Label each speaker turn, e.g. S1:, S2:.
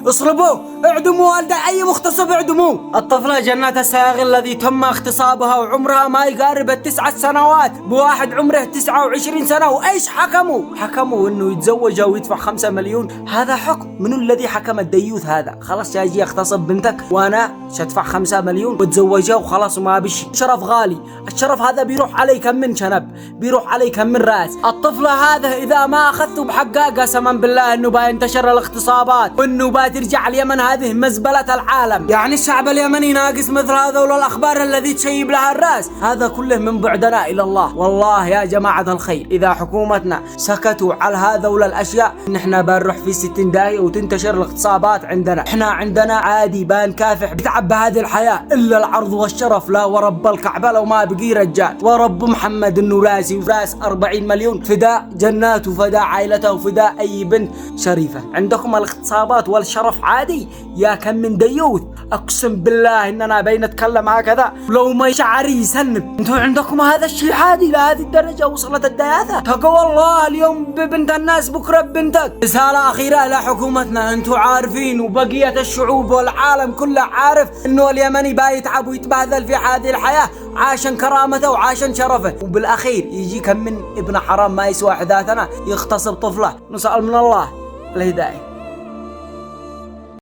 S1: اصلبوه، اعدموا والد اي مغتصب، اعدموه. الطفلة جنة السياغ الذي تم اغتصابها وعمرها ما يقارب ال9 سنوات بواحد عمره 29 سنة، وايش حكموا انه يتزوجها ويدفع 5 مليون. هذا حكم منو الذي حكم؟ الديوث هذا. خلاص جاي اغتصب بنتك وانا شدفع 5 مليون وتزوجها وخلاص وما بشي. شرف غالي، الشرف هذا بيروح علي كم من شنب، بيروح علي كم من راس. الطفلة هذا اذا ما اخذته بحقها قسما بالله انه بينتشر الاغتصابات وانه بترجع اليمن هذه مزبلة العالم. يعني الشعب اليمني ناقص مثل هذا ولا الاخبار الذي تشيب لها الراس. هذا كله من بعدنا الى الله. والله يا جماعة الخير اذا حكومتنا سكتوا على هذا ولا الاشياء نحن بنروح في 60 داهية وتنتشر الاغتصابات عندنا. احنا عندنا عادي بنكافح بتعب بهذه الحياة الا العرض والشرف. لا ورب الكعبة لو ما بقي رجال، ورب محمد انه راسي وراس 40 مليون فداء جنات وفداء عائلته وفداء اي بنت شريفة. عندكم الاغتصابات والشرف عادي يا كم من ديوث. اقسم بالله اننا بنتكلم هكذا لو ما شعري يسنب. انتوا عندكم هذا الشيء عادي لهذه الدرجة وصلت الدياثة؟ تقوى الله اليوم ببنت الناس بكرة ببنتك. رسالة اخيرة لحكومتنا، انتوا عارفين وبقية الشعوب والعالم كله عارف انه اليمني بايتعب ويتبهذل في هذه الحياة عشان كرامته وعشان شرفه، وبالاخير يجي كم من ابن حرام ما يسوى حداثنا يغتصب طفله. نسأل من الله الهداية.